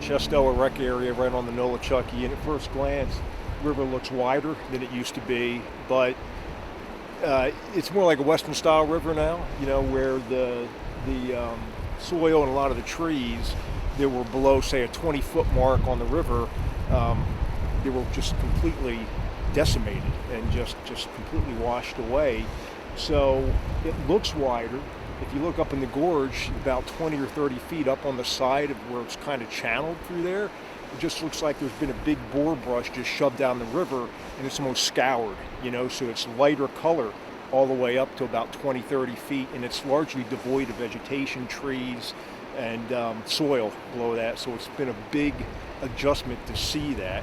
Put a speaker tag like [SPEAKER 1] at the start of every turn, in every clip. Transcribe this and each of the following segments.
[SPEAKER 1] Chestoa Rec Area right on the Nolichucky, and at first glance, the river looks wider than it used to be, but it's more like a Western style river now, where the soil and a lot of the trees that were below, say, a 20-foot mark on the river, they were just completely decimated and just completely washed away. So it looks wider. If you look up in the gorge, about 20 or 30 feet up on the side of where it's kind of channeled through there, it just looks like there's been a big boar brush just shoved down the river, and it's almost scoured, so it's lighter color all the way up to about 20, 30 feet, and it's largely devoid of vegetation, trees, and soil below that. So it's been a big adjustment to see that.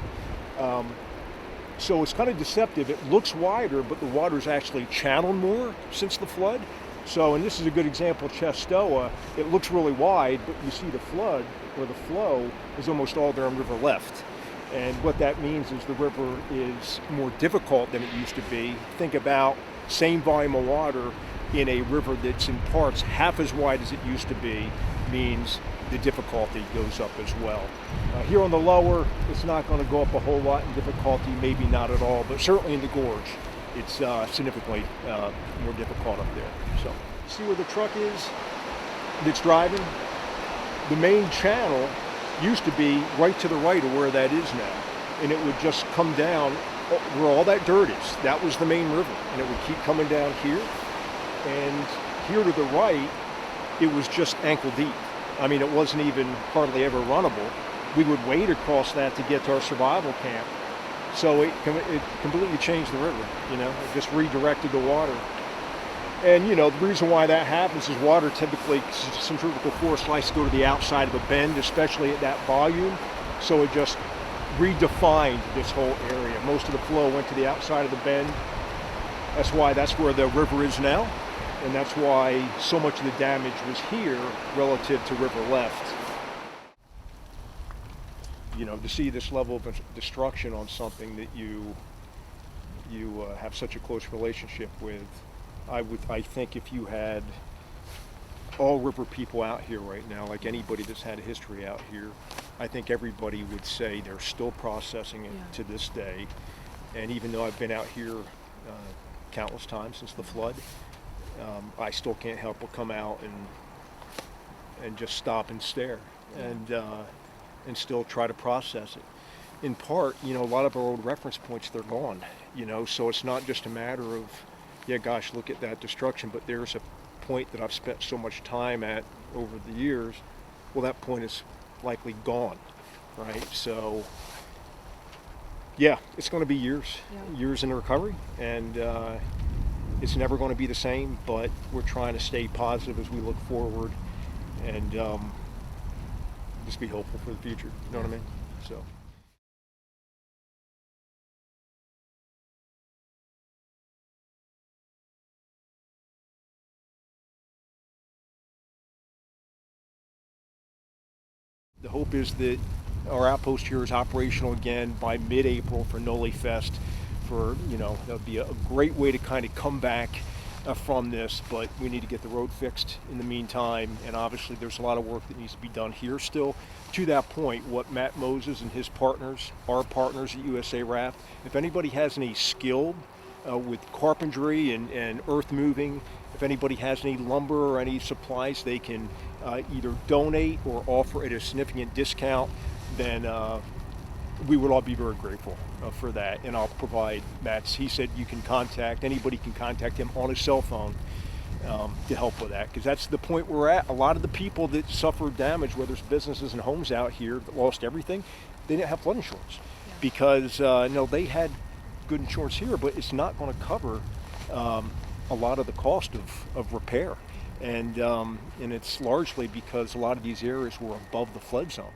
[SPEAKER 1] So it's kind of deceptive. It looks wider, but the water's actually channeled more since the flood. So, and this is a good example of Chestoa. It looks really wide, but you see the flood, or the flow, is almost all downriver left. And what that means is the river is more difficult than it used to be. Think about same volume of water in a river that's in parts half as wide as it used to be, means the difficulty goes up as well. Here on the lower, it's not going to go up a whole lot in difficulty, maybe not at all, but certainly in the gorge, it's significantly more difficult up there. So, see where the truck is that's driving? The main channel used to be right to the right of where that is now, and it would just come down where all that dirt is. That was the main river, and it would keep coming down here, and here to the right, it was just ankle deep. I mean, it wasn't even hardly ever runnable. We would wade across that to get to our survival camp. So it completely changed the river, it just redirected the water. And, the reason why that happens is water typically, centrifugal force likes to go to the outside of a bend, especially at that volume. So it just redefined this whole area. Most of the flow went to the outside of the bend. That's where the river is now. And that's why so much of the damage was here relative to river left. To see this level of destruction on something that you have such a close relationship with, I think if you had all river people out here right now, like anybody that's had a history out here, I think everybody would say they're still processing it to this day. And even though I've been out here countless times since the flood, I still can't help but come out and just stop and stare and still try to process it. In part, a lot of our old reference points, they're gone, so it's not just a matter of, yeah, gosh, look at that destruction, but there's a point that I've spent so much time at over the years, well, that point is likely gone, right? So, yeah, it's going to be years in recovery, and it's never going to be the same, but we're trying to stay positive as we look forward and just be hopeful for the future. You know what I mean? So. The hope is that our outpost here is operational again by mid-April for Noli Fest. That would be a great way to kind of come back from this, but we need to get the road fixed in the meantime, and obviously there's a lot of work that needs to be done here still. To that point, what Matt Moses and his partners, our partners at USA Raft, if anybody has any skill with carpentry and earth moving, if anybody has any lumber or any supplies they can either donate or offer at a significant discount, then we would all be very grateful for that. And I'll provide Matt's, he said anybody can contact him on his cell phone to help with that, because that's the point we're at. A lot of the people that suffered damage, whether it's businesses and homes out here that lost everything, they didn't have flood insurance because they had good insurance here, but it's not going to cover a lot of the cost of repair. And it's largely because a lot of these areas were above the flood zone.